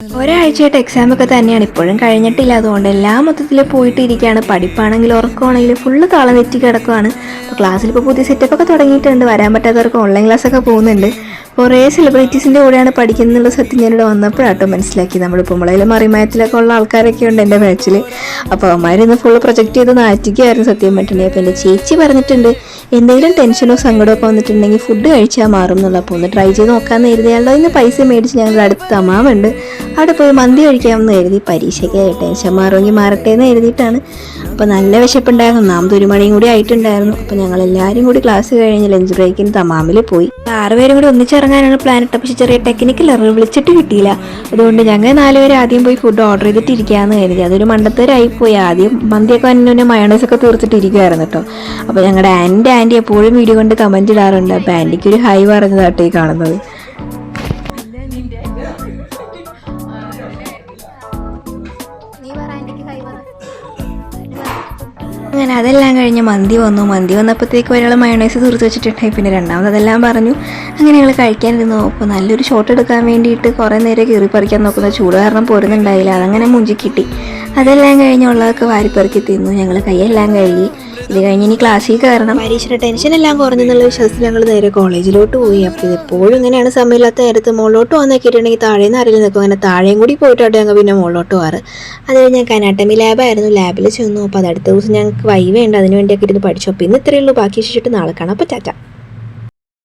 ഒരാഴ്ചയായിട്ട് എക്സാമൊക്കെ തന്നെയാണ്, ഇപ്പോഴും കഴിഞ്ഞിട്ടില്ല. അതുകൊണ്ട് എല്ലാം മൊത്തത്തിൽ പോയിട്ട് ഇരിക്കുകയാണ്. പഠിപ്പാണെങ്കിൽ ഉറക്കമാണെങ്കിൽ ഫുള്ള് താളം തെറ്റി കിടക്കുകയാണ്. അപ്പോൾ ക്ലാസ്സിലിപ്പോൾ പുതിയ സെറ്റപ്പൊക്കെ തുടങ്ങിയിട്ടുണ്ട്. വരാൻ പറ്റാത്തവർക്ക് ഓൺലൈൻ ക്ലാസ്സൊക്കെ പോകുന്നുണ്ട്. കുറേ സെലിബ്രിറ്റീസിൻ്റെ കൂടെയാണ് പഠിക്കുന്നുള്ള സത്യം ഞാനിവിടെ വന്നപ്പോഴാട്ടോ മനസ്സിലാക്കി. നമ്മളിപ്പോൾ നമ്മളതിൽ മറിമായത്തിലൊക്കെ ഉള്ള ആൾക്കാരൊക്കെ ഉണ്ട് എൻ്റെ ബാച്ചിൽ. അപ്പോൾ അവന്മാരിന്ന് ഫുള്ള് പ്രൊജക്റ്റ് ചെയ്ത് നാറ്റിക്കായിരുന്നു സത്യം പറ്റുന്നത്. അപ്പോൾ എൻ്റെ ചേച്ചി പറഞ്ഞിട്ടുണ്ട് എന്തെങ്കിലും ടെൻഷനോ സങ്കടമൊക്കെ വന്നിട്ടുണ്ടെങ്കിൽ ഫുഡ് കഴിച്ചാൽ മാറും എന്നുള്ള. അപ്പോൾ ഒന്ന് ട്രൈ ചെയ്ത് നോക്കാമെന്ന് കരുതിയാലോ. ഇന്ന് പൈസ മേടിച്ച് ഞങ്ങളുടെ അടുത്ത് അമ്മാവുണ്ട്, അവിടെ പോയി മന്തി കഴിക്കാമെന്ന് കരുതി. പരീക്ഷയ്ക്ക് ടെൻഷൻ മാറുമെങ്കിൽ മാറട്ടെ എന്ന് കരുതിയിട്ടാണ്. അപ്പോൾ നല്ല വിശപ്പുണ്ടായിരുന്നു. 1 മണിയും കൂടി ആയിട്ടുണ്ടായിരുന്നു. അപ്പോൾ ഞങ്ങളെല്ലാവരും കൂടി ക്ലാസ് കഴിഞ്ഞ് ലഞ്ച് ബ്രേക്കിന് തമാമിൽ പോയി. 6 പേരും കൂടി ഒന്നിച്ചിറങ്ങാനാണ് പ്ലാൻ ഇട്ടത്. പക്ഷേ ചെറിയ ടെക്നിക്കൽ എറർ, വിളിച്ചിട്ട് കിട്ടിയില്ല. അതുകൊണ്ട് ഞങ്ങൾ 4 പേര് ആദ്യം പോയി ഫുഡ് ഓർഡർ ചെയ്തിട്ടിരിക്കാമെന്ന് കരുതി. അതൊരു മണ്ടത്തരായിപ്പോയി. ആദ്യം മന്തിയൊക്കെ വന്നതിന് മയോണൈസൊക്കെ തീർത്തിട്ടിരിക്കുമായിരുന്നു കേട്ടോ. അപ്പോൾ ഞങ്ങളുടെ ആൻറ്റി എപ്പോഴും വീഡിയോ കൊണ്ട് കമൻറ്റ് ഇടാറുണ്ട്. അപ്പോൾ ആൻറ്റിക്ക് ഒരു ഹൈ പറഞ്ഞതാട്ടോ ഈ കാണുന്നത്. അങ്ങനെ അതെല്ലാം കഴിഞ്ഞ് മന്തി വന്നപ്പോഴത്തേക്ക് ഒരാൾ മയോണൈസ് തീർത്ത് വെച്ചിട്ടുണ്ടായി. പിന്നെ രണ്ടാമത് അതെല്ലാം പറഞ്ഞു. അങ്ങനെ ഞങ്ങൾ കഴിക്കാനിരുന്നു. അപ്പോൾ നല്ലൊരു ഷോട്ട് എടുക്കാൻ വേണ്ടിയിട്ട് കുറേ നേരം കീറി പറിക്കാൻ നോക്കുന്ന ചൂട് കാരണം പോരുന്നുണ്ടായില്ല. അതങ്ങനെ മുഞ്ചി കിട്ടി. അതെല്ലാം കഴിഞ്ഞുള്ളതൊക്കെ വാരിപ്പെറുക്കി തിന്നു. ഞങ്ങൾ കൈയെല്ലാം കഴുകി. ഇത് കഴിഞ്ഞ് ഇനി ക്ലാസ്സിൽ കയറണം. പരീക്ഷയുടെ ടെൻഷനെല്ലാം കുറഞ്ഞെന്നുള്ള വിശ്വാസത്തിൽ ഞങ്ങൾ നേരെ കോളേജിലോട്ട് പോയി. അപ്പോൾ ഇതെപ്പോഴും ഇങ്ങനെയാണ് സമയമില്ലാത്ത നേരത്ത് മുകളിലോട്ട് വന്നേക്കിട്ടുണ്ടെങ്കിൽ താഴേന്ന് ആരെങ്കിലും നിൽക്കും. അങ്ങനെ താഴെയും കൂടി പോയിട്ടാണ് ഞങ്ങൾ പിന്നെ മുകളിലോട്ട് പോകാറ്. അത് കഴിഞ്ഞ് ഞങ്ങൾക്ക് അനാട്ടമി ലാബായിരുന്നു. ലാബിൽ ചെന്നു. അപ്പോൾ അത് അടുത്ത ദിവസം ഞങ്ങൾക്ക് വൈവയുണ്ട്, അതിന് വേണ്ടിയൊക്കെ ഇരുന്ന് പഠിച്ചു. അപ്പോൾ ഇന്ന് ഇത്രയേ ഉള്ളൂ. ബാക്കി ശേഷിച്ചിട്ട് നാളെ കാണാം. അപ്പോൾ ടാറ്റ.